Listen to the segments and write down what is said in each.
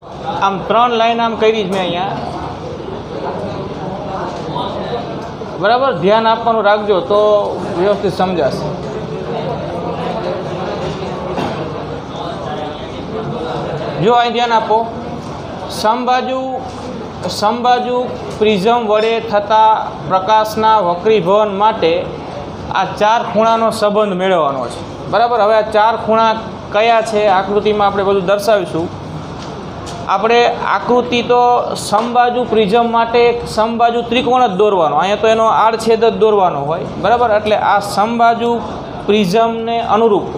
આમ 3 લાઈન આમ કરી જ મેં અહીંયા, બરાબર. ધ્યાન આપવાનું રાખજો તો વ્યવસ્થિત સમજાશે. જો અહીં ધ્યાન આપો, સમબાજુ પ્રિઝમ વડે થતા પ્રકાશના વક્રીભવન માટે આ 4 ખૂણાનો સંબંધ મેળવવાનો છે, બરાબર. હવે આ 4 ખૂણા કયા છે આકૃતિમાં આપણે બધું દર્શાવીશું. આપણે આકૃતિ તો સમબાજુ પ્રિઝમ માટે સમબાજુ ત્રિકોણ જ દોરવાનો, અહીંયા તો એનો આડછેદ જ દોરવાનો હોય, બરાબર. એટલે આ સમબાજુ પ્રિઝમને અનુરૂપ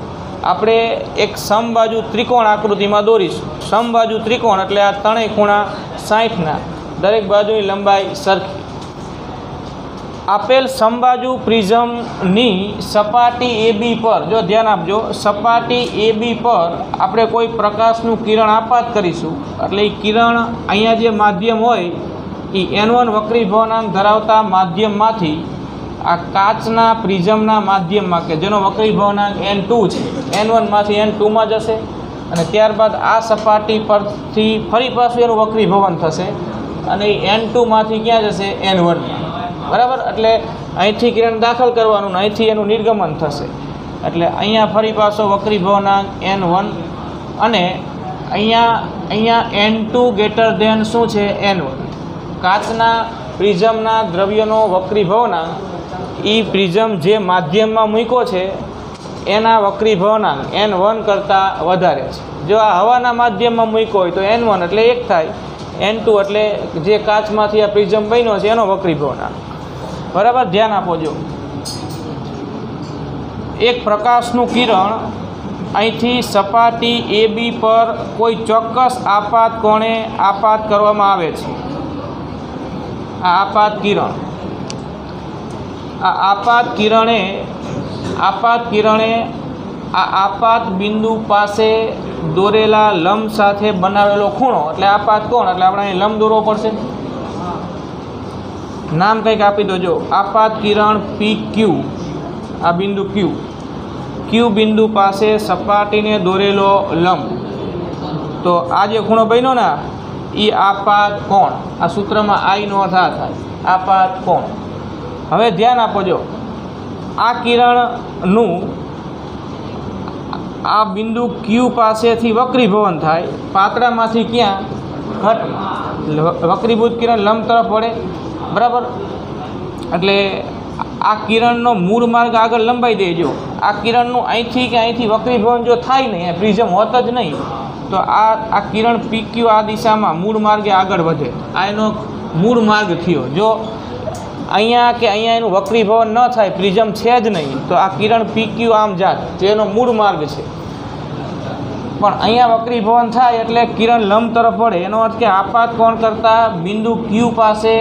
આપણે એક સમબાજુ ત્રિકોણ આકૃતિમાં દોરીશું. સમબાજુ ત્રિકોણ એટલે આ ત્રણેય ખૂણા 60ના, દરેક બાજુની લંબાઈ સરખી. આપેલ સમબાજુ પ્રિઝમની સપાટી AB પર, જો ધ્યાન આપજો, સપાટી AB પર આપણે કોઈ પ્રકાશનું કિરણ આપાત કરીશું. એટલે એ કિરણ અહીંયા જે માધ્યમ હોય એ N1 વક્રીભવનાંક ધરાવતા માધ્યમમાંથી આ કાચના પ્રિઝમના માધ્યમમાં, કે જેનો વક્રીભવનાંક N2 છે, N1માંથી N2માં જશે અને ત્યારબાદ આ સપાટી પરથી ફરી પાછું એનું વક્રીભવન થશે અને N2માંથી ક્યાં જશે? N1, બરાબર. એટલે અહીંથી કિરણ દાખલ કરવાનું, અહીંથી એનું નિર્ગમન થશે. એટલે અહીંયા ફરી પાછો વક્રીભવનાંક N1 અને અહીંયા N2 ગ્રેટર ધેન શું છે? N1. કાચના પ્રિઝમના દ્રવ્યનો વક્રીભવનાંક એ પ્રિઝમ જે માધ્યમમાં મૂક્યો છે એના વક્રીભવનાંક N1 કરતાં વધારે છે. જો આ હવાના માધ્યમમાં મૂક્યો હોય તો N1 એટલે 1 થાય, N2 એટલે જે કાચમાંથી આ પ્રિઝમ બન્યો છે એનો વક્રીભવનાંક, બરાબર. ધ્યાન આપો. જો એક પ્રકાશનું કિરણ અહીંથી સપાટી AB પર કોઈ ચોક્કસ આપાત કોણે આપાત કરવામાં આવે છે. આ આપાત કિરણ, આ આપાત કિરણે આ આપાત બિંદુ પાસે દોરેલા લંબ સાથે બનાવેલો ખૂણો, એટલે આપાત કોણ, એટલે આપણે અહીં લંબ દોરવો પડશે. નામ કંઈક આપી દો. જો આપાત કિરણ PQ, આ બિંદુ Q બિંદુ પાસે સપાટીને દોરેલો લંબ, તો આ જે ખૂણો બન્યો ને એ આપાત કોણ. આ સૂત્રમાં I નો અર્થ આ થાય, આપાત કોણ. હવે ધ્યાન આપો. જો આ કિરણનું આ બિંદુ Q પાસેથી વક્રીભવન થાય, પાતળામાંથી ક્યાં? ઘટમાં. વક્રીભૂત કિરણ લંબ તરફ વળે, બરાબર. એટલે આ કિરણનો મૂળ માર્ગ આગળ લંબાઈ દેજો. આ કિરણનું અહીંથી કે અહીંથી વક્રીભવન જો થાય નહીં, પ્રિઝમ હોત જ નહીં, તો આ કિરણ PQ આ દિશામાં મૂળ માર્ગે આગળ વધે. આ એનો મૂળ માર્ગ થયો. જો અહીંયા કે અહીંયા એનું વક્રીભવન ન થાય, પ્રિઝમ છે જ નહીં, તો આ કિરણ PQ આમ જાત, જે એનો મૂળ માર્ગ છે. પણ અહીંયા વક્રીભવન થાય એટલે કિરણ લંબ તરફ વળે. એનો અર્થ કે આપાત કોણ કરતાં બિંદુ Q પાસે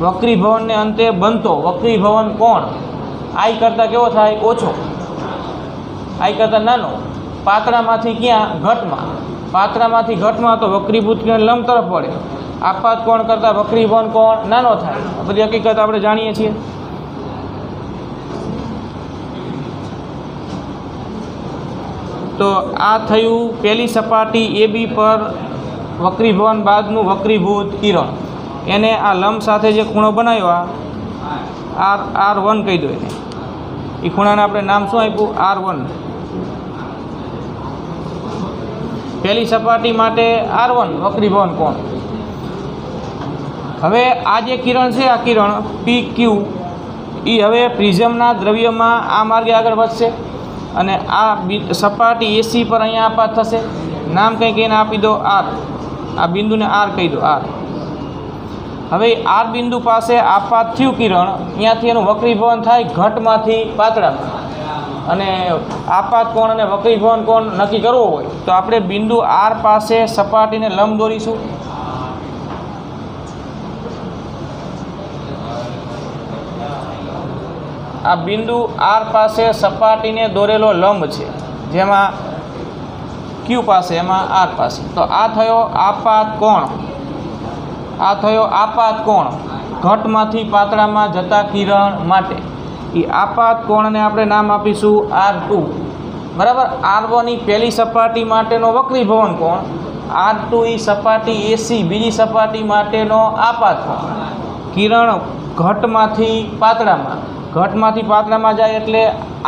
વક્રીભવનને અંતે બનતો વક્રીભવન કોણ I કરતાં કેવો થાય? ઓછો. I કરતાં નાનો. પાતળામાંથી ક્યાં? ઘટમાં. પાતળામાંથી ઘટમાં તો વક્રીભૂત કિરણ લંબ તરફ વળે. આપાત કોણ કરતાં વક્રીભવન કોણ નાનો થાય. બધી હકીકત આપણે જાણીએ છીએ. તો આ થયું પહેલી સપાટી AB પર વક્રીભવન બાદનું વક્રીભૂત કિરણ. એને આ લંબ સાથે જે ખૂણો બનાવ્યો, આ R1 કહી દો. એને એ ખૂણાને આપણે નામ શું આપ્યું? R1. પહેલી સપાટી માટે R1 વક્રીભવન કોણ. હવે આ જે કિરણ છે, આ કિરણ PQ એ હવે પ્રિઝમના દ્રવ્યમાં આ માર્ગે આગળ વધશે અને આ સપાટી AC પર અહીંયા આપાત થશે. નામ કંઈક એને આપી દો R. આ બિંદુને R કહી દો, R. હવે R બિંદુ પાસે આપાત થયું કિરણ, અહીંયાથી એનું વક્રીભવન થાય ઘટમાંથી પાતળામાં. અને આપાત કોણ અને વક્રીભવન કોણ નક્કી કરવો હોય તો આપણે બિંદુ R પાસે સપાટીને લંબ દોરીશું. આ બિંદુ R પાસે સપાટીને દોરેલો લંબ છે, જેમાં Q પાસે, એમાં R પાસે. તો આ થયો આપાત કોણ. આ થયો આપાત કોણ ઘટમાંથી પાતળામાં જતા કિરણ માટે. એ આપાત કોણને આપણે નામ આપીશું R2, બરાબર. R1 ની પહેલી સપાટી માટેનો વક્રીભવન કોણ, R2 એ સપાટી AC બીજી સપાટી માટેનો આપાત કોણ. કિરણ ઘટમાંથી પાતળામાં જાય એટલે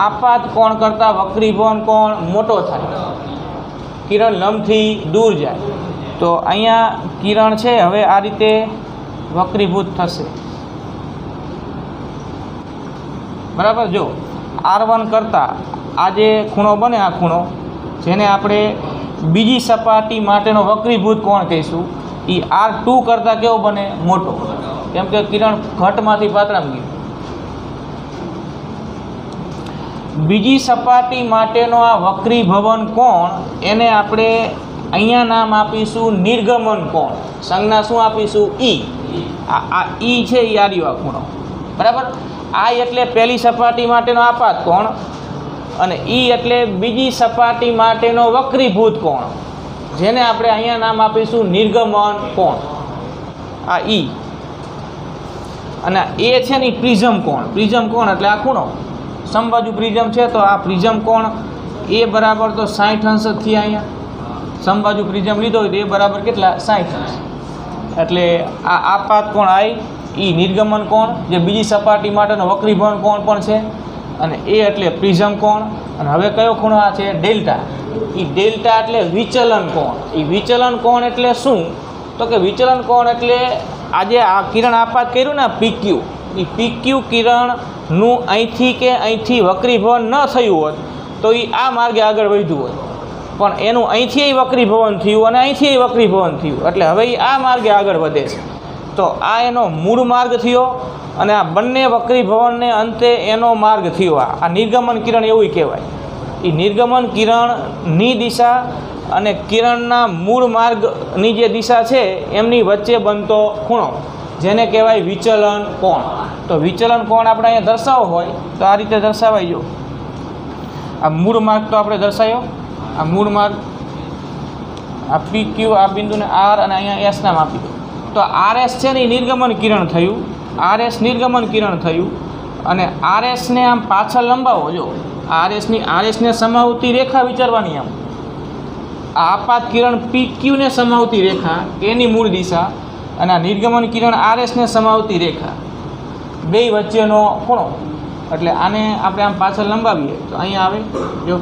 આપાત કોણ કરતાં વક્રીભવન કોણ મોટો થાય. કિરણ લંબથી દૂર જાય તો અહીંયા કિરણ છે હવે આ રીતે વક્રીભૂત થશે. બરાબર. જો R1 કરતાં આ જે ખૂણો બને, આ ખૂણો જેને આપણે બીજી સપાટી માટેનો વક્રીભૂત કોણ કહીશું, એ R2 કરતાં કેવો બને? મોટો. કેમ કે કિરણ ઘટમાંથી પાતળામાં ગયું. બીજી સપાટી માટેનો આ વક્રીભવન કોણ એને આપણે અહીંયા નામ આપીશું નિર્ગમન કોણ. સંજ્ઞા શું આપીશું? ઈ. આ ઈ છે એ આર્યો આ ખૂણો. બરાબર. આ એટલે પહેલી સપાટી માટેનો આપાત કોણ અને ઈ એટલે બીજી સપાટી માટેનો વક્રીભૂત કોણ, જેને આપણે અહીંયા નામ આપીશું નિર્ગમન કોણ. આ ઈ અને એ છે ને પ્રિઝમ કોણ. પ્રિઝમ કોણ એટલે આ ખૂણો. સમબાજુ પ્રિઝમ છે તો આ પ્રિઝમ કોણ એ બરાબર તો 60 અંશ જ થયા. અહીંયા સમબાજુ પ્રિઝમ લીધો હોય તો એ બરાબર કેટલા? 60 અંશ. એટલે આ આપાત કોણ આઈ એ નિર્ગમન કોણ જે બીજી સપાટી માટેનો વક્રીભવન કોણ પણ છે અને એ એટલે પ્રિઝમ કોણ. અને હવે કયો ખૂણો આ છે? ડેલ્ટા. એ ડેલ્ટા એટલે વિચલન કોણ. એ વિચલન કોણ એટલે શું? તો કે વિચલન કોણ એટલે આજે આ કિરણ આપાત કર્યું ને PQ, એ PQ કિરણનું અહીંથી વક્રીભવન ન થયું હોત તો એ આ માર્ગે આગળ વધ્યું હોત, પણ એનું અહીંથી વક્રીભવન થયું અને અહીંથી વક્રીભવન થયું એટલે હવે એ આ માર્ગે આગળ વધે છે. તો આ એનો મૂળ માર્ગ થયો અને આ બંને વક્રીભવનને અંતે એનો માર્ગ થયો. આ નિર્ગમન કિરણ એવું કહેવાય. એ નિર્ગમન કિરણની દિશા અને કિરણના મૂળ માર્ગની જે દિશા છે એમની વચ્ચે બનતો ખૂણો જેને કહેવાય વિચલન કોણ. તો વિચલન કોણ આપણે અહીંયા દર્શાવવો હોય તો આ રીતે દર્શાવાય. જો આ મૂળ માર્ગ તો આપણે દર્શાવ્યો. આ મૂળ માર્ગ આ PQ આ બિંદુને R અને અહીંયા S નામ આપી દો. તો RS છે ને એ નિર્ગમન કિરણ થયું. RS નિર્ગમન કિરણ થયું અને RSને આમ પાછળ લંબાવો. જો RSને સમાવતી રેખા વિચારવાની. આમ આ આપાત કિરણ PQને સમાવતી રેખા એની મૂળ દિશા અને આ નિર્ગમન કિરણ RSને સમાવતી રેખા બે વચ્ચેનો ખૂણો. એટલે આને આપણે આમ પાછળ લંબાવીએ તો અહીંયા આવે. જો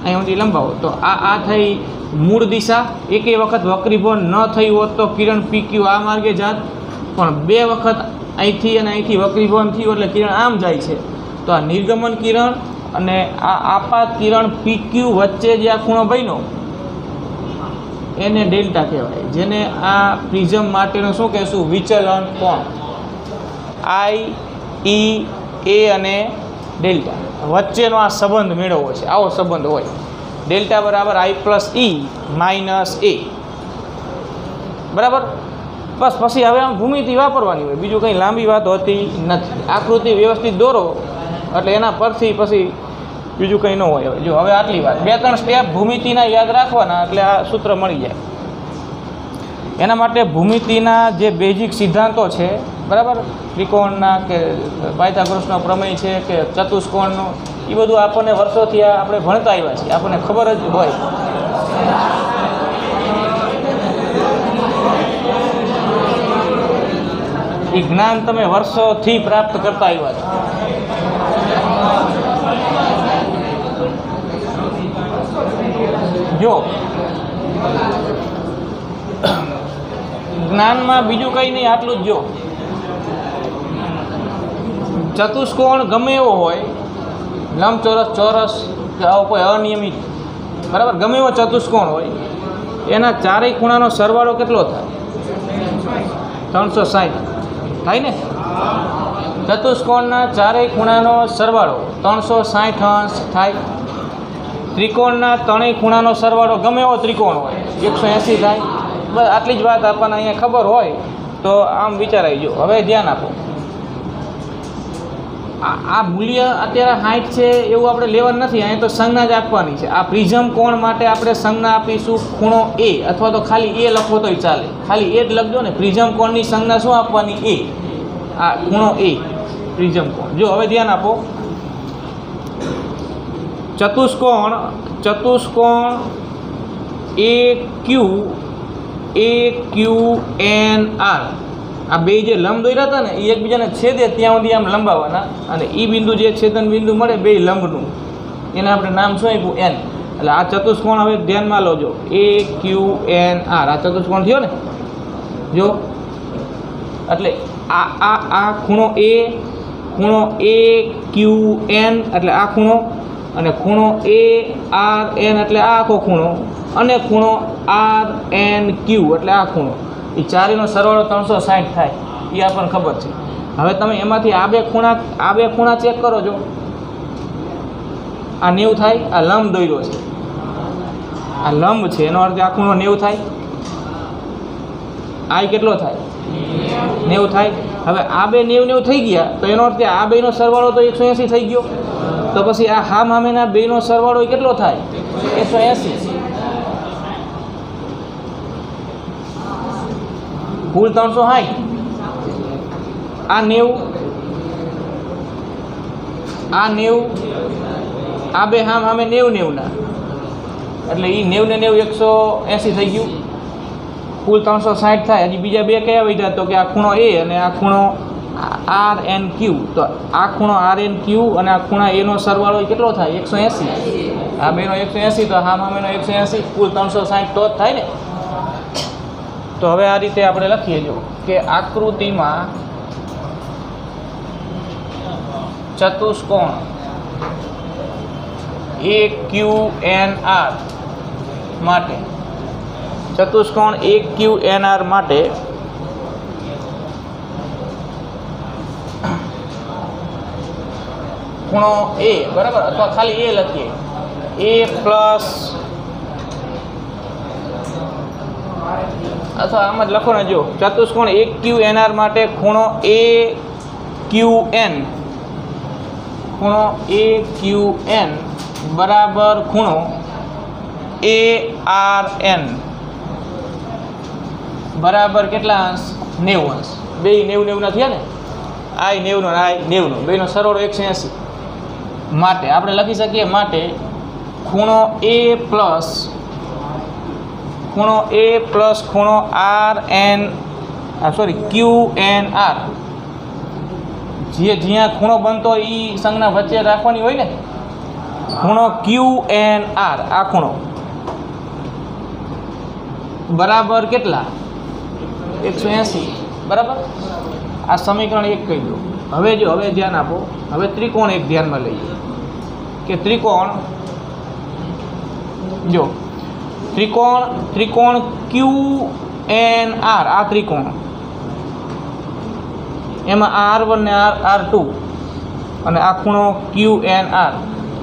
અહીંયા સુધી લંબાવો તો આ થઈ મૂળ દિશા. એકે વખત વક્રીભવન ન થયું હોત તો કિરણ PQ આ માર્ગે જાત, પણ બે વખત અહીંથી અને અહીંથી વક્રીભવન થયું એટલે કિરણ આમ જાય છે. તો આ નિર્ગમન કિરણ અને આ આપાત કિરણ PQ વચ્ચે જે આ ખૂણો બન્યો એને ડેલ્ટા કહેવાય, જેને આ પ્રિઝમ માટેનું શું કહેશું? વિચલન કોણ. I, E, A અને ડેલ્ટા વચ્ચેનો આ સંબંધ મેળવવો છે. આવો સંબંધ હોય ડેલ્ટા બરાબર I + E - A. બરાબર. બસ પછી હવે આમ ભૂમિતિ વાપરવાની હોય, બીજું કંઈ લાંબી વાત હોતી નથી. આકૃતિ વ્યવસ્થિત દોરો એટલે એના પરથી પછી બીજું કંઈ ન હોય. જો હવે આટલી વાત, 2-3 સ્ટેપ ભૂમિતિના યાદ રાખવાના એટલે આ સૂત્ર મળી જાય. એના માટે ભૂમિતિના જે બેઝિક સિદ્ધાંતો છે, બરાબર, ત્રિકોણના કે પાયથાગોરસનો પ્રમેય છે કે ચતુષ્કોણનો, એ બધું આપણને વર્ષોથી આપણે ભણતા આવ્યા છીએ, આપણને ખબર જ હોય. એ જ્ઞાન તમે વર્ષોથી પ્રાપ્ત કરતા આવ્યા છો. જો જ્ઞાનમાં બીજું કંઈ નહીં, આટલું જ. જો ચતુષ્કોણ ગમે એવો હોય, લંબચોરસ, ચોરસ કે આવો કોઈ અનિયમિત, બરાબર, ગમે એવો ચતુષ્કોણ હોય, એના ચારેય ખૂણાનો સરવાળો કેટલો થાય? 360 થાય ને. ચતુષ્કોણના ચારેય ખૂણાનો સરવાળો 360 અંશ થાય. ત્રિકોણના ત્રણેય ખૂણાનો સરવાળો ગમે એવો ત્રિકોણ હોય 180 થાય. બસ આટલી જ વાત આપણને અહીંયા ખબર હોય તો આમ વિચારાઈ. જો હવે ધ્યાન આપો, આ મૂલ્ય અત્યારે 60 છે એવું આપણે લેવાનું નથી. અહીંયા તો સંજ્ઞા જ આપવાની છે. આ પ્રિઝમ કોણ માટે આપણે સંજ્ઞા આપીશું ખૂણો A, અથવા તો ખાલી A લખો તોય ચાલે, ખાલી A જ લખજો ને. પ્રિઝમ કોણની સંજ્ઞા શું આપવાની? A. આ ખૂણો A પ્રિઝમ કોણ. જો હવે ધ્યાન આપો, ચતુષ્કોણ AQNR આ બે જે લંબ દોર્યા હતા ને એ એકબીજાને છેદે ત્યાં સુધી આમ લંબાવવાના અને એ બિંદુ જે છેદન બિંદુ મળે બે લંબનું એને આપણે નામ શું આપ્યું n. એટલે આ ચતુષ્કોણ હવે ધ્યાનમાં લોજો AQNR આ ચતુષ્કોણ થયો ને જો એટલે આ ખૂણો A ખૂણો AQN એટલે આ ખૂણો અને ખૂણો ARN એટલે આ આખો ખૂણો અને ખૂણો RNQ એટલે આ ખૂણો એ ચારેયનો સરવાળો 360 થાય એ આપણને ખબર છે. હવે તમે એમાંથી આ બે ખૂણા ચેક કરો છો આ 90 થાય આ લંબ દોર્યો છે આ લંબ છે એનો અર્થ આ ખૂણો 90 થાય આ કેટલો થાય 90 થાય. હવે આ બે 90 થઈ ગયા તો એનો અર્થ આ બેનો સરવાળો તો 180 થઈ ગયો તો પછી આ સામેના બેનો સરવાળો કેટલો થાય 180 કુલ 360 આ 90 આ બે સામે 90 ના એટલે એ 90 ને 90 180 થઈ ગયું કુલ 360 થાય. હજી બીજા બે કયા વધ્યા તો કે આ ખૂણો A અને આ ખૂણો RNQ તો આ ખૂણો RNQ અને આ ખૂણા A નો સરવાળો કેટલો થાય 180 આ બેનો 180 તો સામેનો 180 કુલ 360 તો જ થાય ને. તો હવે આ રીતે આપણે લખીએ જો કે આકૃતિમાં ચતુષ્કોણ AQNR માટે ચતુષ્કોણ AQNR માટે ખૂણો A બરાબર અથવા ખાલી A લખીએ A પ્લસ અથવા આમ જ લખો ને જો ચતુષ્કોણ AQNR માટે ખૂણો AQN બરાબર ખૂણો ARN બરાબર કેટલા અંશ 90 અંશ બે 90 ના થયા ને આ 90 નો આ 90 બેનો સરવાળો 180 માટે આપણે લખી શકીએ માટે ખૂણો A પ્લસ ખૂણો QNR જ્યાં ખૂણો બનતો એ સંજ્ઞા વચ્ચે રાખવાની હોય ને ખૂણો QNR આ ખૂણો બરાબર કેટલા 180 બરાબર. આ સમીકરણ 1 કહી દો. હવે ધ્યાન આપો હવે ત્રિકોણ એક ધ્યાનમાં લઈએ કે ત્રિકોણ જો ત્રિકોણ QNR આ ત્રિકોણ એમાં R1 ને R2 અને આ ખૂણો QNR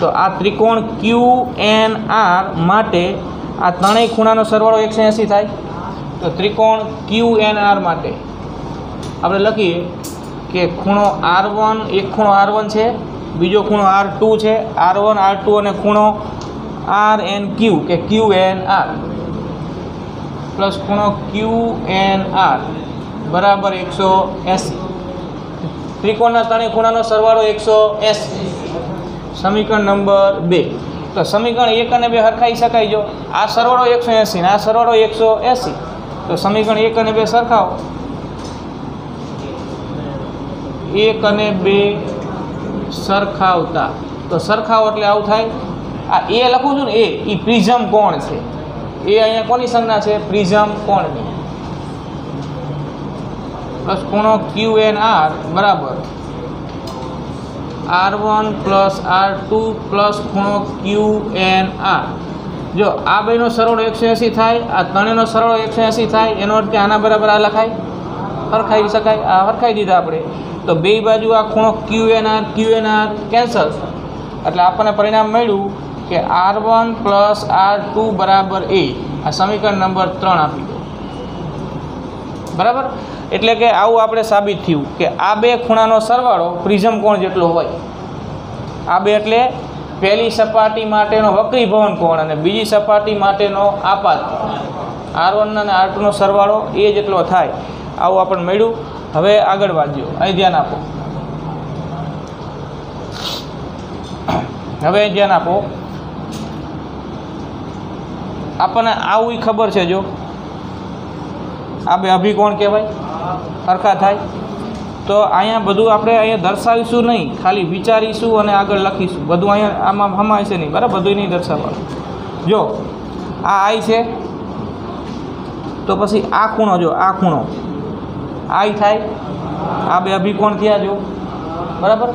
તો આ ત્રિકોણ QNR માટે આ ત્રણેય ખૂણાનો સરવાળો 180 થાય. તો ત્રિકોણ QNR માટે આપણે લખીએ કે ખૂણો R1 એક ખૂણો R1 છે બીજો ખૂણો R2 છે R1 R2 અને ખૂણો RNQ કે QNR પ્લસ ખૂણો QNR બરાબર 180 ત્રિકોણના ત્રણેય ખૂણાનો સરવાળો 180 સમીકરણ નંબર 2. તો સમીકરણ 1 અને 2 સરખાઈ શકાય જો આ સરવાળો 180 ને આ સરવાળો 180 તો સમીકરણ 1 અને 2 સરખાવો 1 અને 2 સરખાવતા તો સરખાવો એટલે આવું થાય આ A લખું છું ને એ પ્રિઝમ કોણ છે એ અહીંયા કોની સંજ્ઞા છે પ્રિઝમ કોણની પ્લસ ખૂણો QNR બરાબર R1 પ્લસ R2 પ્લસ ખૂણો QNR જો આ બેનો સરવાળો 180 થાય આ ત્રણેયનો સરવાળો 180 થાય એનો અર્થ કે આના બરાબર આ લખાય સરખાઈ શકાય આ સરખાઈ દીધા આપણે તો બે બાજુ આ ખૂણો QNR કેન્સલ એટલે આપણને પરિણામ મળ્યું કે R1 પ્લસ R2 બરાબર A આ સમીકરણ નંબર 3 આપી દો બરાબર. એટલે કે આવું આપણે સાબિત થયું કે આ બે ખૂણાનો સરવાળો પ્રિઝમ કોણ જેટલો હોય આ બે એટલે પહેલી સપાટી માટેનો વક્રીભવન કોણ અને બીજી સપાટી માટેનો આપાત R1 અને R2 નો સરવાળો એ જેટલો થાય આવું આપણને મળ્યું. હવે આગળ વધ્યો અહીં ધ્યાન આપો આપણને આવું ખબર છે, જો આ બે અભિકોણ કહેવાય, સરખા થાય. તો અહીંયા બધું આપણે અહીંયા દર્શાવીશું નહીં, ખાલી વિચારીશું અને આગળ લખીશું. બધું અહીંયા આમાં હમાશે નહીં, બરાબર, બધું નહીં દર્શાવવાનું. જો આ આઈ છે, તો પછી આ ખૂણો, જો આ ખૂણો આઈ થાય, આ બે અભિકોણ થયા, જો બરાબર.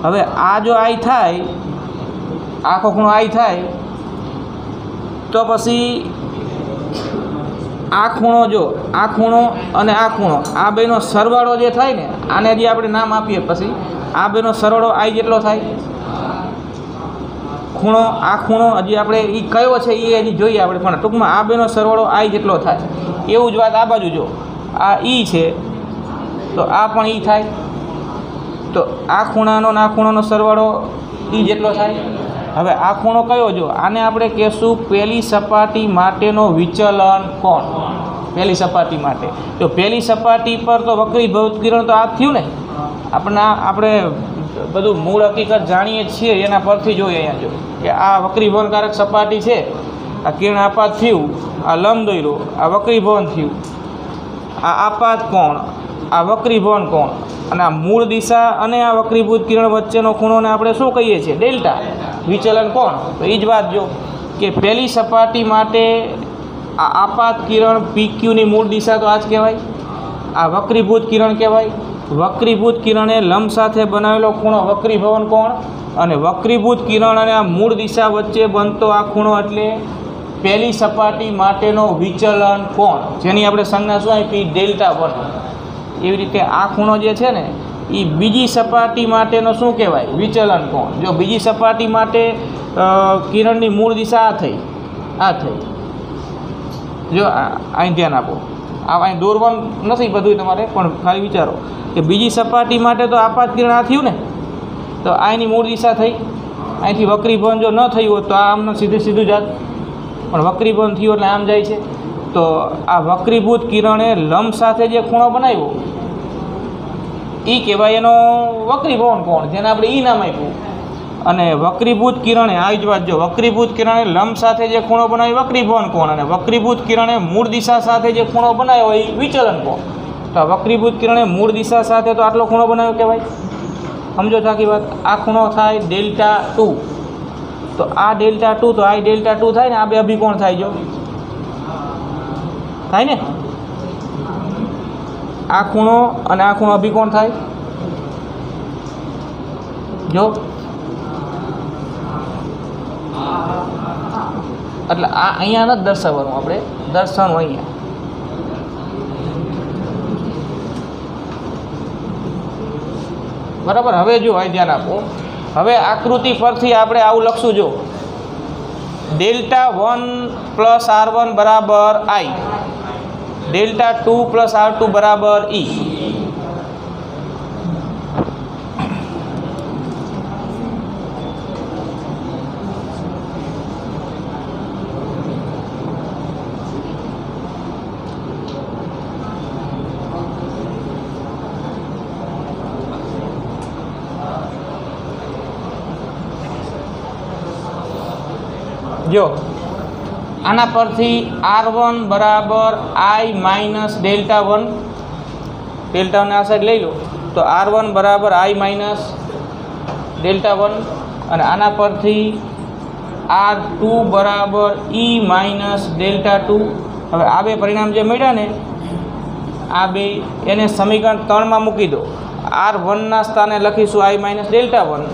હવે આ જો આઈ થાય, આખો ખૂણો આઈ થાય, તો પછી આ ખૂણો, જો આ ખૂણો અને આ ખૂણો, આ બેનો સરવાળો જે થાય ને, આને જે આપણે નામ આપીએ, પછી આ બેનો સરવાળો આઈ જેટલો થાય. ખૂણો, આ ખૂણો હજી આપણે એ કયો છે એ હજી જોઈએ આપણે, પણ ટૂંકમાં આ બેનો સરવાળો આઈ જેટલો થાય. એવું જ વાત આ બાજુ, જો આ ઈ છે તો આ પણ ઈ થાય. તો આ ખૂણાનો ને આ ખૂણાનો સરવાળો ઈ જેટલો થાય. હવે આ ખૂણો કયો, જો આને આપણે કહેશું પહેલી સપાટી માટેનો વિચલન કોણ. પહેલી સપાટી માટે, જો પહેલી સપાટી પર તો વક્રીભૂત કિરણ તો આ થયું ને, આપણે બધું મૂળ હકીકત જાણીએ છીએ, એના પરથી જોઈએ. અહીંયા જો કે આ વક્રીભવનકારક સપાટી છે, આ કિરણ આપાત થયું, આ લંબ દોર્યો, આ વક્રીભવન થયું, આ આપાત કોણ, આ વક્રીભવન કોણ, અને આ મૂળ દિશા અને આ વક્રીભૂત કિરણ વચ્ચેનો ખૂણોને આપણે શું કહીએ છીએ? ડેલ્ટા, વિચલન કોણ. તો એ જ વાત, જો કે પહેલી સપાટી માટે આ આપાત કિરણ PQની મૂળ દિશા તો આ જ કહેવાય, આ વક્રીભૂત કિરણ કહેવાય. વક્રીભૂત કિરણે લંબ સાથે બનાવેલો ખૂણો વક્રીભવન કોણ, અને વક્રીભૂત કિરણ અને આ મૂળ દિશા વચ્ચે બનતો આ ખૂણો એટલે પહેલી સપાટી માટેનો વિચલન કોણ, જેની આપણે સંજ્ઞા શું આપી? Δ1. એવી રીતે આ ખૂણો જે છે ને, એ બીજી સપાટી માટેનો શું કહેવાય? વિચલન કોણ. જો બીજી સપાટી માટે કિરણની મૂળ દિશા આ થઈ, જો અહીં ધ્યાન આપો, આ અહીં દોરવાનું નથી બધું તમારે, પણ ખાલી વિચારો કે બીજી સપાટી માટે તો આપાત કિરણ આ થયું ને, તો આ એની મૂળ દિશા થઈ. અહીંથી વક્રીભવન જો ન થયું હોત તો આ આમને સીધું જાત, પણ વક્રીભવન થયું એટલે આમ જાય છે. તો આ વક્રીભૂત કિરણે લંબ સાથે જે ખૂણો બનાવ્યો એ કહેવાય એનો વક્રીભવન કોણ, જેને આપણે ઈ નામ આપ્યું. અને વક્રીભૂત કિરણે આ જ વાત, જો વક્રીભૂત કિરણે લંબ સાથે જે ખૂણો બનાવ્યો વક્રીભવન કોણ, અને વક્રીભૂત કિરણે મૂળ દિશા સાથે જે ખૂણો બનાવ્યો એ વિચલન કોણ. તો વક્રીભૂત કિરણે મૂળ દિશા સાથે તો આટલો ખૂણો બનાવ્યો કહેવાય. સમજો છો આખી વાત. આ ખૂણો થાય Δ2, તો આ Δ2, તો આ Δ2 થાય ને, આ બે અભિકોણ થાય, જો થાય ને, આ ખૂણો અને આ ખૂણો અભિકોણ થાય, જો એટલે આ અહીંયા નથી દર્શાવવાનું, આપણે દર્શાવવાનું અહીંયા. બરાબર. હવે જો અહીં ધ્યાન આપો, હવે આકૃતિ પરથી આપણે આવું લખશું, જો Δ1 + R1 બરાબર I, Δ2 + R2 બરાબર E. જો આના પરથી R1 બરાબર I માઇનસ Δ1, Δ1 આ સાઈડ લઈ લો, તો R1 બરાબર I માઇનસ Δ1, અને આના પરથી R2 બરાબર E માઇનસ Δ2. હવે આ બે પરિણામ જે મળ્યા ને, આ બે એને સમીકરણ 3માં મૂકી દો. R1ના સ્થાને લખીશું I માઇનસ Δ1,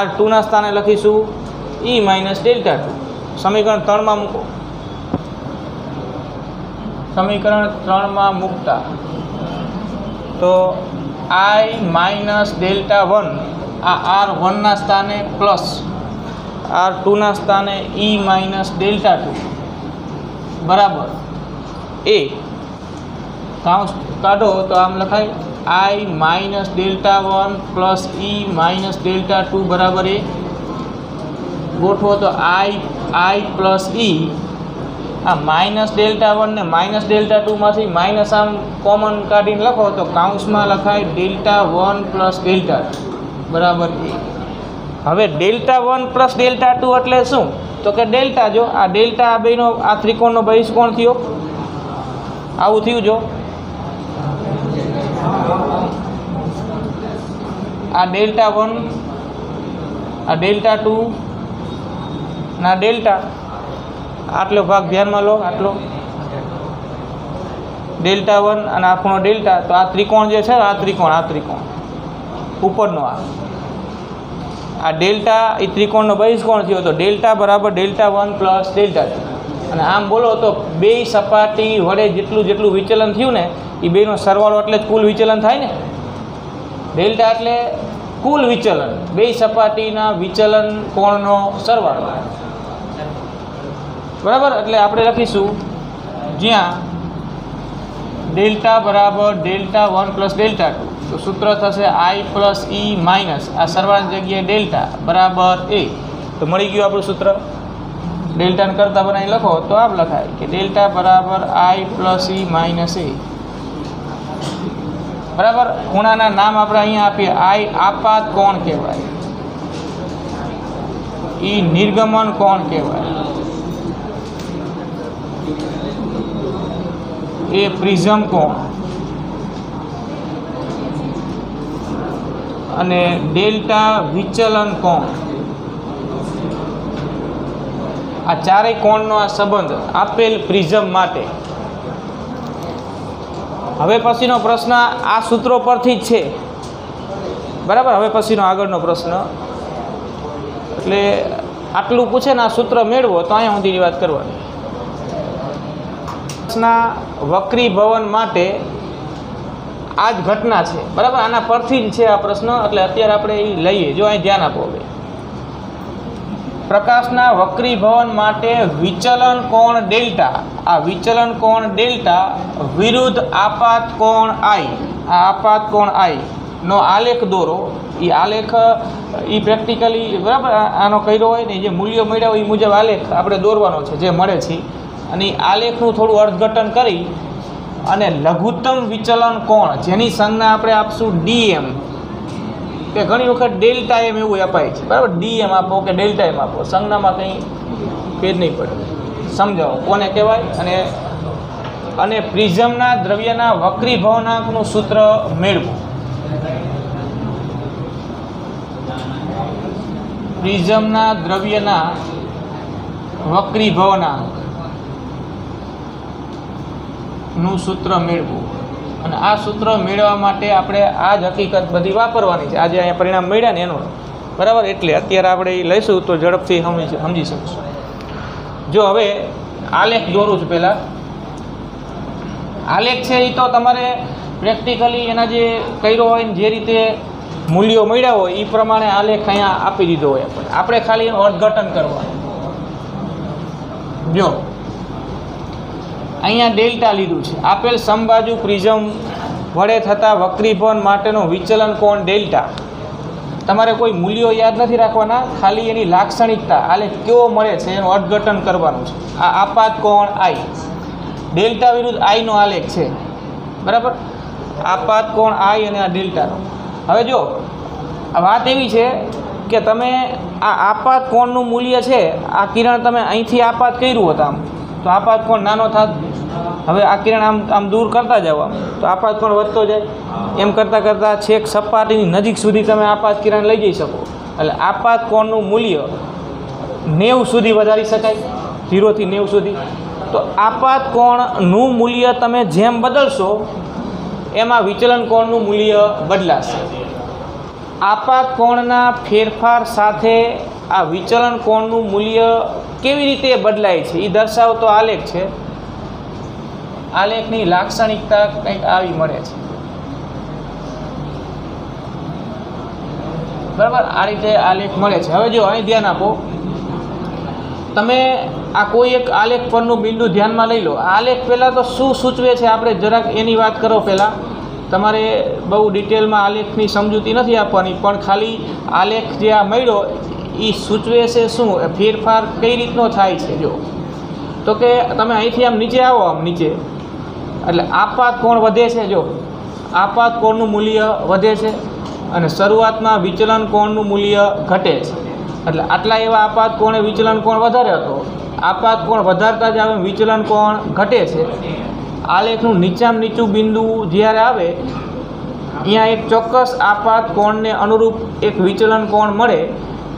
R2ના સ્થાને લખીશું E માઇનસ Δ2. સમીકરણ 3માં મૂકો. સમીકરણ 3માં મૂકતા તો I માઇનસ Δ1 આ R1ના સ્થાને પ્લસ R2ના સ્થાને E માઇનસ Δ2 બરાબર એ કાઉન્સ કાઢો તો આમ લખાય I minus Δ1 plus E minus Δ2 બરાબર એ. ગોઠવો તો I પ્લસ E, આ માઇનસ Δ1 ને માઇનસ Δ2માંથી માઇનસ આમ કોમન કાઢીને લખો તો કાઉન્સમાં લખાય Δ1 પ્લસ Δ2 બરાબર એ. હવે Δ1 પ્લસ Δ2 એટલે શું? તો કે ડેલ્ટા. જો આ ડેલ્ટા આ બેનો આ ત્રિકોણનો બહિષ્કોણ થયો, આવું થયું. જો આ ડેલ્ટા 1, આ ડેલ્ટા 2 અને આ ડેલ્ટા, આટલો ભાગ ધ્યાનમાં લો, આટલો ડેલ્ટા 1 અને આ ખૂણો ડેલ્ટા. તો આ ત્રિકોણ જે છે આ ત્રિકોણ ઉપરનો આ ડેલ્ટા એ ત્રિકોણનો બહિષ્કોણ થયો. તો ડેલ્ટા બરાબર ડેલ્ટા 1 પ્લસ ડેલ્ટા 2. અને આમ બોલો તો બે સપાટી વડે જેટલું વિચલન થયું ને એ બેનો સરવાળો એટલે જ કુલ વિચલન થાય ને. ડેલ્ટા એટલે કુલ વિચલન, બે સપાટીના વિચલન કોણનો સરવાળો, બરાબર. એટલે આપણે લખીશું જ્યાં ડેલ્ટા બરાબર ડેલ્ટા 1 પ્લસ ડેલ્ટા 2, તો સૂત્ર થશે I પ્લસ E માઇનસ આ સરવાળાની જગ્યાએ ડેલ્ટા બરાબર A. તો મળી ગયું આપણું સૂત્ર. ડેલ્ટાને કરતા બનાવી લખો તો આમ લખાય કે ડેલ્ટા બરાબર I plus E minus A, બરાબર. ખૂણાના નામ આપણે અહીંયા આપીએ. I આપાત કોણ કહેવાય, E નિર્ગમન કોણ કહેવાય, એ પ્રિઝમ કોણ, અને ડેલ્ટા વિચલન કોણ. આ ચારેય કોણનો આ સંબંધ આપેલ પ્રિઝમ માટે. હવે પછીનો પ્રશ્ન આ સૂત્રો પરથી જ છે, બરાબર. હવે પછીનો આગળનો પ્રશ્ન એટલે આટલું પૂછે ને આ સૂત્ર મેળવો તો અહીંયા સુધીની વાત કરવાની. વક્રીભવન માટે આ જ ઘટના છે, બરાબર. આના પરથી જ છે આ પ્રશ્ન, એટલે અત્યારે આપણે એ લઈએ. જો અહીં ધ્યાન આપો. હવે પ્રકાશના વક્રીભવન માટે વિચલન કોણ ડેલ્ટા, આ વિચલન કોણ ડેલ્ટા વિરુદ્ધ આપાત કોણ I, આ આપાત કોણ I નો આલેખ દોરો. એ આલેખ એ પ્રેક્ટિકલી, બરાબર, આનો કર્યો હોય ને જે મૂલ્યો મળ્યા હોય એ મુજબ આલેખ આપણે દોરવાનો છે જે મળે છે. અને આલેખનું થોડું અર્થઘટન કરી અને લઘુત્તમ વિચલન કોણ જેની સંજ્ઞા આપણે આપશું DM, કે ઘણી વખત ડેલ્ટા એમ એવું અપાય છે, બરાબર. DM આપો કે ડેલ્ટા એમ આપો, સંજ્ઞામાં કંઈ ભેદ નહીં પડે. સમજાવો કોને કહેવાય. અને પ્રિઝમના દ્રવ્યના વક્રીભવનાંકનું સૂત્ર મેળવું. પ્રિઝમના દ્રવ્યના વક્રીભવનાંક નું સૂત્ર મેળવું. અને આ સૂત્ર મેળવવા માટે આપણે આ જ હકીકત બધી વાપરવાની છે. આજે અહીંયા પરિણામ મળ્યા ને એનું, બરાબર. એટલે અત્યારે આપણે એ લઈશું તો ઝડપથી સમજી શકશું. જો હવે આલેખ દોરું છું. પહેલાં આલેખ છે એ તો તમારે પ્રેક્ટિકલી એના જે કર્યો હોય ને જે રીતે મૂલ્યો મળ્યા હોય એ પ્રમાણે આલેખ અહીંયા આપી દીધો હોય. આપણે ખાલી એનું અર્થઘટન કરવાનું. જો અહીંયા ડેલ્ટા લીધું છે. આપેલ સમબાજુ પ્રિઝમ વડે થતા વક્રીભવન માટેનો વિચલન કોણ ડેલ્ટા. તમારે કોઈ મૂલ્યો યાદ નથી રાખવાના, ખાલી એની લાક્ષણિકતા આલેખ કેવો મળે છે એનું અર્થઘટન કરવાનું છે. આ આપાત કોણ I, ડેલ્ટા વિરુદ્ધ I નો આલેખ છે, બરાબર. આપાત કોણ I અને આ ડેલ્ટાનો. હવે જો આ વાત એવી છે કે તમે આ આપાત કોણનું મૂલ્ય છે, આ કિરણ તમે અહીંથી આપાત કર્યું હતું આમ, તો આપાત કોણ નાનો થાત. હવે આ કિરણ આમ દૂર કરતા જાવ આમ, તો આપાત કોણ વધતો જાય. એમ કરતાં કરતાં છેક સપાટીની નજીક સુધી તમે આપાત કિરણ લઈ જઈ શકો. એટલે આપાત કોણનું મૂલ્ય 90 સુધી વધારી શકાય, 0 થી 90 સુધી. તો આપાત કોણનું મૂલ્ય તમે જેમ બદલશો એમાં વિચલન કોણનું મૂલ્ય બદલાશે. આપાત કોણના ફેરફાર સાથે આ વિચલન કોણનું મૂલ્ય કેવી રીતે બદલાય છે એ દર્શાવતો આલેખ છે. આલેખની લાક્ષણિકતા કંઈક આવી મળે છે, બરાબર. આ રીતે આલેખ મળે છે. હવે જો અહીં ધ્યાન આપો. તમે આ કોઈ એક આલેખ પરનું બિંદુ ધ્યાનમાં લઈ લો. આલેખ પહેલાં તો શું સૂચવે છે આપણે જરાક એની વાત કરો. પહેલાં તમારે બહુ ડિટેલમાં આલેખની સમજૂતી નથી આપવાની, પણ ખાલી આલેખ જે આ મળ્યો એ સૂચવે છે શું, ફેરફાર કઈ રીતનો થાય છે. જો તો કે તમે અહીંથી આમ નીચે આવો, આમ નીચે, એટલે આપાત કોણ વધે છે. જો આપાત કોણનું મૂલ્ય વધે છે અને શરૂઆતમાં વિચલન કોણનું મૂલ્ય ઘટે છે. એટલે આટલા એવા આપાત કોણે વિચલન કોણ વધારે હતો, આપાત કોણ વધારતા જ આવે વિચલન કોણ ઘટે છે. આલેખનું નીચામાં નીચું બિંદુ જ્યારે આવે અહીંયા એક ચોક્કસ આપાત કોણને અનુરૂપ એક વિચલન કોણ મળે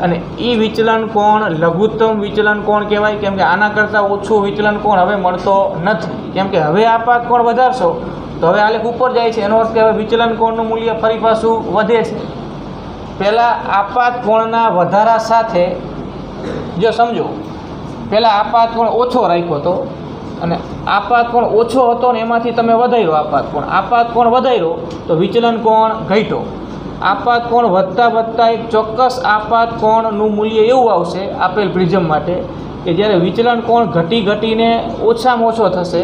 અને એ વિચલન કોણ લઘુત્તમ વિચલન કોણ કહેવાય. કેમ કે આના કરતાં ઓછું વિચલન કોણ હવે મળતો નથી. કેમ કે હવે આપાત કોણ વધારશો તો હવે આલેખ ઉપર જાય છે, એનો અર્થ કે હવે વિચલન કોણનું મૂલ્ય ફરી પાછું વધે છે. પહેલાં આપાત કોણના વધારા સાથે જો સમજો, પહેલાં આપાત કોણ ઓછો રાખ્યો હતો અને આપાત કોણ ઓછો હતો ને એમાંથી તમે વધાર્યો આપાત કોણ વધાર્યો તો વિચલન કોણ ઘટ્યો. આપાત કોણ વધતા વધતા એક ચોક્કસ આપાત કોણનું મૂલ્ય એવું આવશે આપેલ પ્રિઝમ માટે કે જ્યારે વિચલન કોણ ઘટીને ઓછામાં ઓછો થશે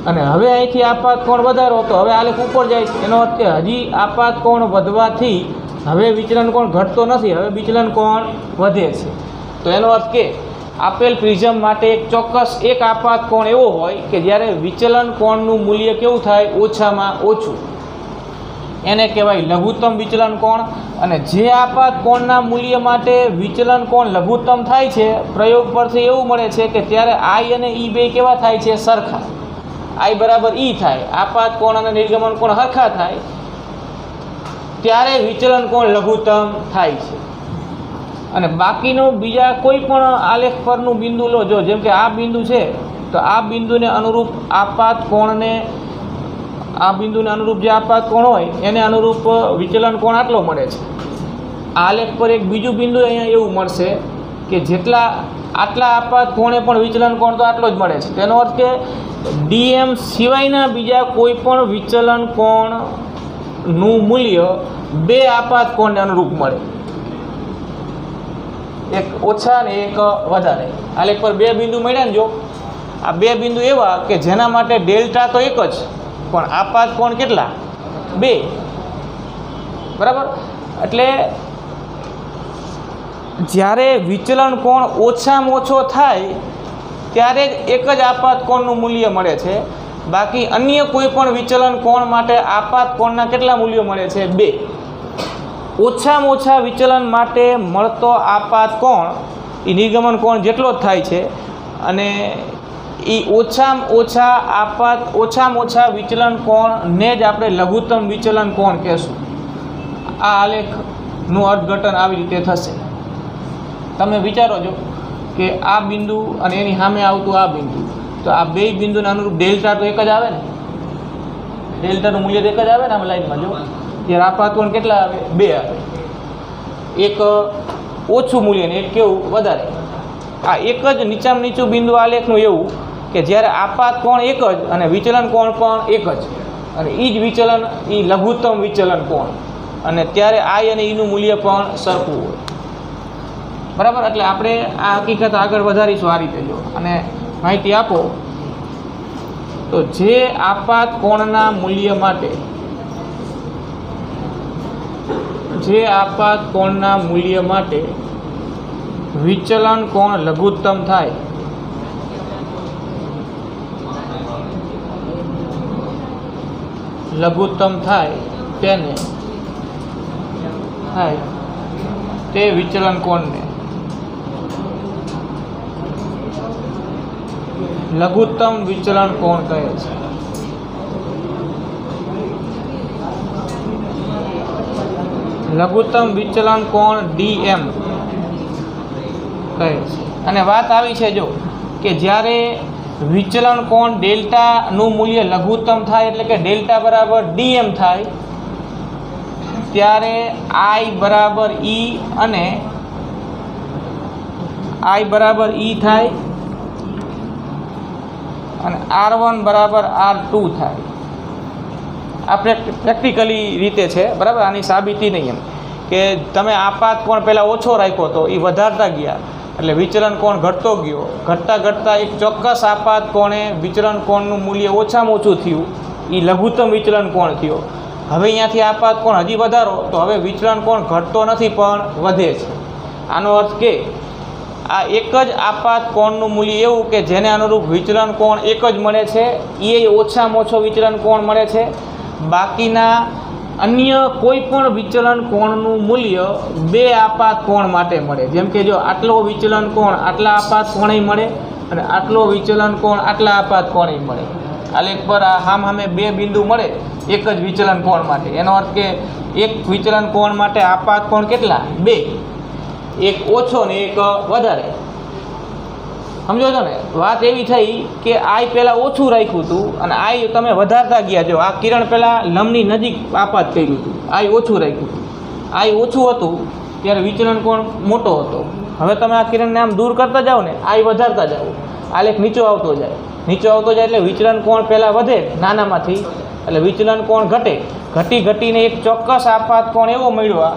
અને હવે અહીંથી આપાત કોણ વધારો તો હવે આલેખ ઉપર જાય છે. એનો અર્થ કે હજી આપાત કોણ વધવાથી હવે વિચલન કોણ ઘટતો નથી, હવે વિચલન કોણ વધે છે. તો એનો અર્થ કે આપેલ પ્રિઝમ માટે એક ચોક્કસ એક આપાત કોણ એવો હોય કે જ્યારે વિચલન કોણનું મૂલ્ય કેવું થાય, ઓછામાં ઓછું, એને કહેવાય લઘુત્તમ વિચલન કોણ. અને જે આપાત કોણના મૂલ્ય માટે વિચલન કોણ લઘુત્તમ થાય છે, પ્રયોગ પરથી એવું મળે છે કે ત્યારે આઈ અને ઈ બે કેવા થાય છે, સરખા. આઈ બરાબર ઈ થાય, આપાત કોણ અને નિર્ગમન કોણ સરખા થાય ત્યારે વિચલન કોણ લઘુત્તમ થાય છે. અને બાકીનો બીજા કોઈ પણ આલેખ પરનું બિંદુ લો, જો જેમ કે આ બિંદુ છે તો આ બિંદુને અનુરૂપ આપાત કોણને, આ બિંદુને અનુરૂપ જે આપાત કોણ હોય એને અનુરૂપ વિચલન કોણ આટલો મળે છે. આલેખ પર એક બીજું બિંદુ અહીંયા એવું મળશે કે જેટલા આટલા આપાત કોણે પણ વિચલન કોણ તો આટલો જ મળે છે. તેનો અર્થ કે ડીએમ સિવાયના બીજા કોઈ પણ વિચલન કોણનું મૂલ્ય બે આપાત કોણને અનુરૂપ મળે, એક ઓછા ને એક વધારે. આલેખ પર બે બિંદુ મળ્યા ને, જો આ બે બિંદુ એવા કે જેના માટે ડેલ્ટા તો એક જ પણ આપાત કોણ કેટલા, બે, બરાબર. એટલે જ્યારે વિચલન કોણ ઓછામાં ઓછો થાય ત્યારે જ એક જ આપાત કોણનું મૂલ્ય મળે છે. બાકી અન્ય કોઈ પણ વિચલન કોણ માટે આપાત કોણના કેટલા મૂલ્યો મળે છે, બે. ઓછામાં ઓછા વિચલન માટે મળતો આપાત કોણ એ નિર્ગમન કોણ જેટલો જ થાય છે અને એ ઓછામાં ઓછા વિચલન કોણને જ આપણે લઘુત્તમ વિચલન કોણ કહેશું. આ આલેખનું અર્થઘટન આવી રીતે થશે. તમે વિચારો છો કે આ બિંદુ અને એની સામે આવતું આ બિંદુ, તો આ બે બિંદુને અનુરૂપ ડેલ્ટા તો એક જ આવે ને, ડેલ્ટાનું મૂલ્ય તો એક જ આવે ને. આમ લાઈનમાં જો ત્યારે આપાત કોણ કેટલા આવે, બે આવે. એક ઓછું મૂલ્ય ને એક કેવું વધારે. આ એક જ નીચામાં નીચું બિંદુ આલેખનું એવું કે જ્યારે આપાત કોણ એક જ અને વિચલન કોણ પણ એક જ, અને એ જ વિચલન એ લઘુત્તમ વિચલન કોણ, અને ત્યારે આઈ અને ઈનું મૂલ્ય પણ સરખું હોય, બરાબર. એટલે આપણે આ હકીકત આગળ વધારીશું આ રીતે. જો અને માહિતી આપો તો જે આપાત કોણના મૂલ્ય માટે, જે આપાત કોણના મૂલ્ય માટે વિચલન કોણ લઘુત્તમ થાય, તેને થાય તે વિચલન કોણને લઘુત્તમ વિચલન કોણ કહે છે. લઘુત્તમ વિચલન કોણ ડીએમ કહે છે. અને વાત આવી છે જો કે જ્યારે વિચલન કોણ ડેલ્ટાનું મૂલ્ય લઘુત્તમ થાય એટલે કે ડેલ્ટા બરાબર ડીએમ થાય ત્યારે આઈ બરાબર ઈ અને આઈ બરાબર ઈ થાય અને R1 બરાબર R2 થાય. આ પ્રેક્ટિકલી રીતે છે, બરાબર. આની સાબિતી નહીં એમ કે તમે આપાત કોણ પહેલાં ઓછો રાખ્યો તો એ વધારતા ગયા એટલે વિચલન કોણ ઘટતો ગયો, ઘટતા એક ચોક્કસ આપાત કોણે વિચલન કોણનું મૂલ્ય ઓછામાં ઓછું થયું, એ લઘુત્તમ વિચલન કોણ થયો. હવે અહીંયાથી આપાત કોણ હજી વધારો તો હવે વિચલન કોણ ઘટતો નથી પણ વધે છે. આનો અર્થ કે આ એક જ આપાત કોણનું મૂલ્ય એવું કે જેને અનુરૂપ વિચલન કોણ એક જ મળે છે, એ ઓછામાં ઓછો વિચલન કોણ મળે છે. બાકીના અન્ય કોઈ પણ વિચલન કોણનું મૂલ્ય બે આપાત કોણ માટે મળે. જેમ કે જો આટલો વિચલન કોણ આટલા આપાત કોણે મળે અને આટલો વિચલન કોણ આટલા આપાત કોણે મળે. આલેખ પર આ સામે બે બિંદુ મળે એક જ વિચલન કોણ માટે. એનો અર્થ કે એક વિચલન કોણ માટે આપાત કોણ કેટલા? બે. એક ઓછો ને એક વધારે. સમજો છો ને? વાત એવી થઈ કે આઈ પહેલાં ઓછું રાખ્યું હતું અને આઈ તમે વધારતા ગયા. જો આ કિરણ પહેલાં લંબની નજીક આપાત કર્યું હતું, આઈ ઓછું રાખ્યું હતું. આઈ ઓછું હતું ત્યારે વિચલન કોણ મોટો હતો. હવે તમે આ કિરણને આમ દૂર કરતા જાઓ ને, આઈ વધારતા જાઓ, આલેખ નીચો આવતો જાય. નીચો આવતો જાય એટલે વિચલન કોણ પહેલાં વધે નાનામાંથી, એટલે વિચલન કોણ ઘટે. ઘટીને એક ચોક્કસ આપાત કોણ એવો મળ્યો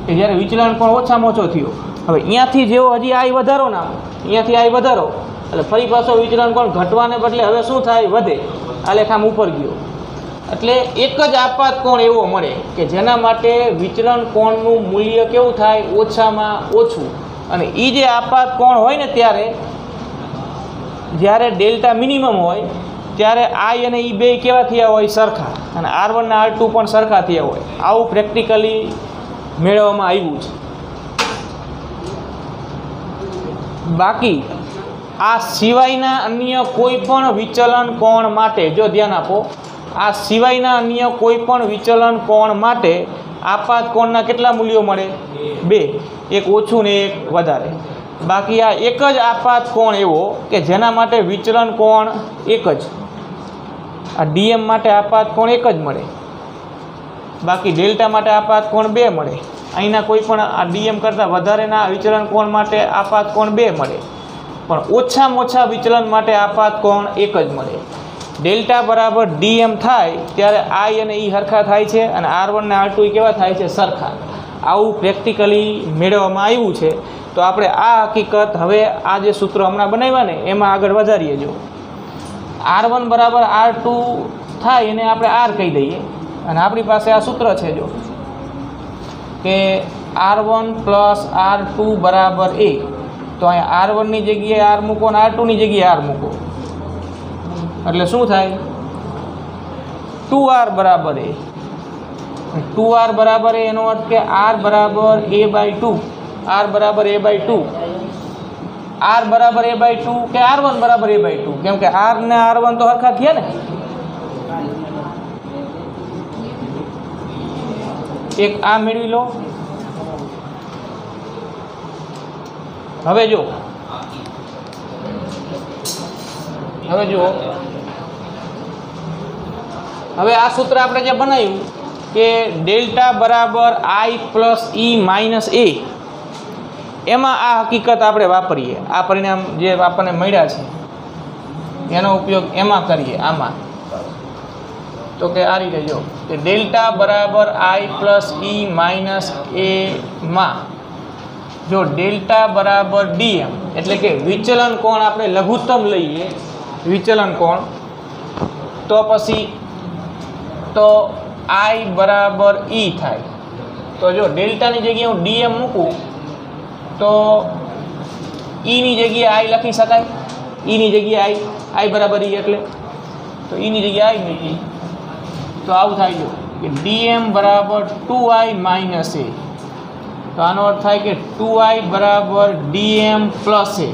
કે જ્યારે વિચલન કોણ ઓછામાં ઓછો થયો. હવે અહીંયાથી જેવો હજી આઈ વધારો ના, અહીંયાથી આઈ વધારો એટલે ફરી પાછો વિચલન કોણ ઘટવાને બદલે હવે શું થાય? વધે. આલેખ આમ ઉપર ગયો. એટલે એક જ આપાત કોણ એવો મળે કે જેના માટે વિચલન કોણનું મૂલ્ય કેવું થાય? ઓછામાં ઓછું. અને એ જે આપાત કોણ હોય ને ત્યારે જ્યારે ડેલ્ટા મિનિમમ હોય ત્યારે આઈ અને ઈ બે કેવા થયા હોય? સરખા. અને R1 અને R2 પણ સરખા થયા હોય. આવું પ્રેક્ટિકલી મેળવવામાં આવ્યું છે. બાકી આ સિવાયના અન્ય કોઈ પણ વિચલન કોણ માટે, જો ધ્યાન આપો, આ સિવાયના અન્ય કોઈ પણ વિચલન કોણ માટે આપાત કોણના કેટલા મૂલ્યો મળે? બે. એક ઓછું ને એક વધારે. બાકી આ એક જ આપાત કોણ એવો કે જેના માટે વિચલન કોણ એક જ. આ DM માટે આપાત કોણ એક જ મળે. બાકી ડેલ્ટા માટે આપાત કોણ બે મળે. અહીંના કોઈ પણ આ DM કરતાં વધારેના વિચલન કોણ માટે આપાત કોણ બે મળે. પણ ઓછામાં ઓછા વિચલન માટે આપાત કોણ એક જ મળે. ડેલ્ટા બરાબર DM થાય ત્યારે આઈ અને ઈ સરખા થાય છે અને R1 અને R2 કેવા થાય છે? સરખા. આવું પ્રેક્ટિકલી મેળવવામાં આવ્યું છે. તો આપણે આ હકીકત હવે આ જે સૂત્રો હમણાં બનાવ્યા ને એમાં આગળ વધારીએ. જો R1 બરાબર R2 થાય એને આપણે R કહી દઈએ અને આપણી પાસે આ સૂત્ર છે જો કે R1 પ્લસ R2 બરાબર A. તો અહીંયા R1ની જગ્યાએ R મૂકો અને R2ની જગ્યાએ R મૂકો એટલે શું થાય? 2R બરાબર A. 2R બરાબર A એનો અર્થ કે R બરાબર A/2. R બરાબર A/2. R બરાબર A/2 કે R1 બરાબર A/2? કેમ કે R ને R1 તો સરખા થયા ને. એક આ મેળવી લો. હવે જો હવે આ સૂત્ર આપણે જે બનાવ્યું કે ડેલ્ટા બરાબર I plus E minus A, એમાં આ હકીકત આપણે વાપરીએ. આ પરિણામ જે આપણને મળ્યા છે એનો ઉપયોગ એમાં કરીએ. આમાં તો કે આ રીતે જો કે ડેલ્ટા બરાબર I plus E minus A માં જો ડેલ્ટા બરાબર DM એટલે કે વિચલન કોણ આપણે લઘુત્તમ લઈએ, વિચલન કોણ, તો પછી તો I બરાબર E થાય. તો જો ડેલ્ટાની જગ્યાએ હું DM મૂકું તો ઈની જગ્યાએ I લખી શકાય. ઈની જગ્યાએ I બરાબર E એટલે તો ઈની જગ્યાએ I મૂકી તો આવું થાય જો કે DM બરાબર 2I માઇનસ A. તો આનો અર્થ થાય કે 2I બરાબર DM પ્લસ A.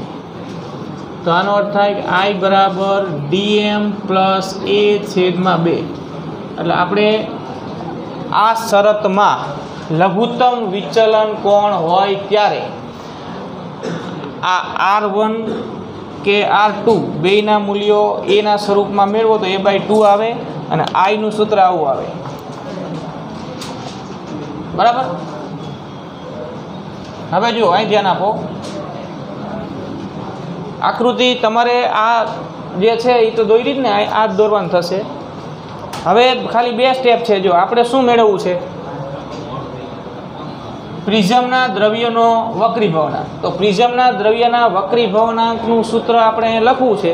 તો આનો અર્થ થાય કે I બરાબર DM પ્લસ A/2. એટલે આપણે આ શરતમાં લઘુત્તમ વિચલન કોણ હોય ત્યારે આ R1 કે R2 બેયના મૂલ્યો એના સ્વરૂપમાં મેળવો તો A/2 આવે અને આઈનું સૂત્ર આવું આવે. બરાબર? હવે જુઓ અહીં ધ્યાન આપો. આકૃતિ તમારે આ જે છે એ તો દોરી જ ને, આ જ દોરવાનું થશે. હવે ખાલી બે સ્ટેપ છે. જો આપણે શું મેળવવું છે? પ્રિઝમના દ્રવ્યનો વક્રીભવનાંક. તો પ્રિઝમના દ્રવ્યના વક્રીભવનાંકનું સૂત્ર આપણે લખવું છે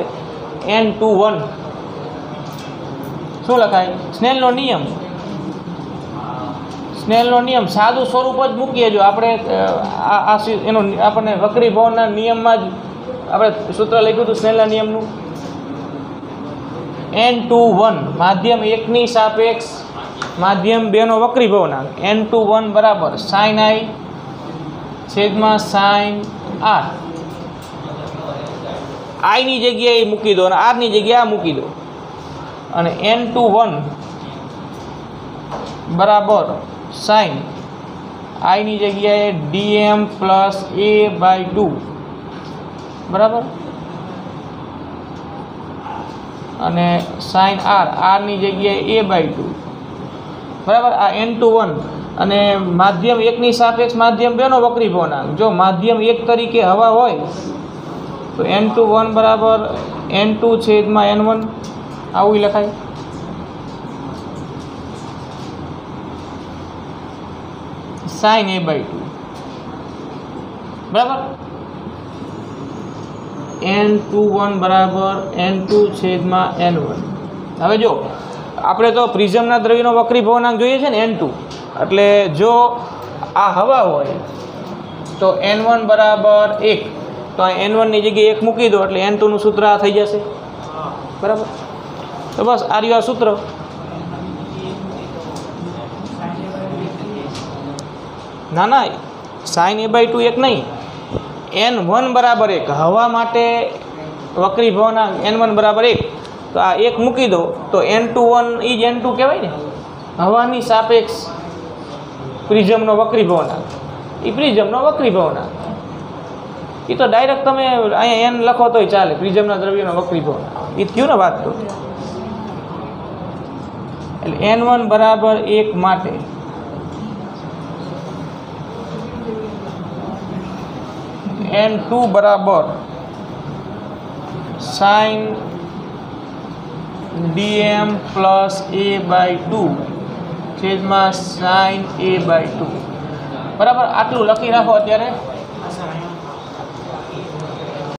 N21. શું લખાય? સ્નેલનો નિયમ. સ્નેલનો નિયમ સાદું સ્વરૂપ જ મૂકીએ. જો આપણે એનો આપણને વક્રીભવનના નિયમમાં જ આપણે સૂત્ર લખ્યું હતું સ્નેલના નિયમનું. N21 માધ્યમ 1 ની સાપેક્ષ માધ્યમ 2 નો વક્રી ભવનાંક n21 બરાબર sin i છેદમાં sin r, i ની જગ્યાએ મૂકી દો અને r ની જગ્યાએ આ મૂકી દો, અને n21 બરાબર sin i ની જગ્યાએ dm પ્લસ a/2 બરાબર, અને sin r ની જગ્યાએ a/2 બરાબર. આ n21 અને માધ્યમ 1 ની સાપેક્ષ માધ્યમ 2 નો વક્રી ભવનાંક. જો માધ્યમ 1 તરીકે હવા હોય તો n21 બરાબર n2 છેદમાં n1 આવું લખાય. sin a/2 બરાબર, n21 બરાબર n2 છેદમાં n1. હવે જો આપણે તો પ્રિઝમના દ્રવ્યનો વક્રી ભવનાંક જોઈએ છે ને n2, એટલે જો આ હવા હોય તો n1 બરાબર 1, તો આ n1 ની જગ્યાએ 1 મૂકી દો એટલે n2 નું સૂત્ર આ થઈ જશે બરાબર. તો બસ આ રહ્યું આ સૂત્ર. ના ના, sin a/2 1 નહીં, n1 બરાબર 1, હવા માટે વક્રી ભવનાંક n1 બરાબર 1, તો આ 1 મૂકી દો તો n21 એ જ n2 કહેવાય ને. હવાની સાપેક્ષ પ્રિઝમનો વક્રી ભવનાંક, એ પ્રિઝમનો વક્રી ભવનાંક. એ તો ડાયરેક્ટ તમે અહીંયા n લખો તોય ચાલે, પ્રિઝમના દ્રવ્યનો વક્રી ભવનાંક. એ થયું ને વાત તો. એટલે n1 બરાબર 1 માટે n2 બરાબર sin dm પ્લસ a/2 છેદમાં sin a/2 બરાબર. આટલું લખી રાખો અત્યારે.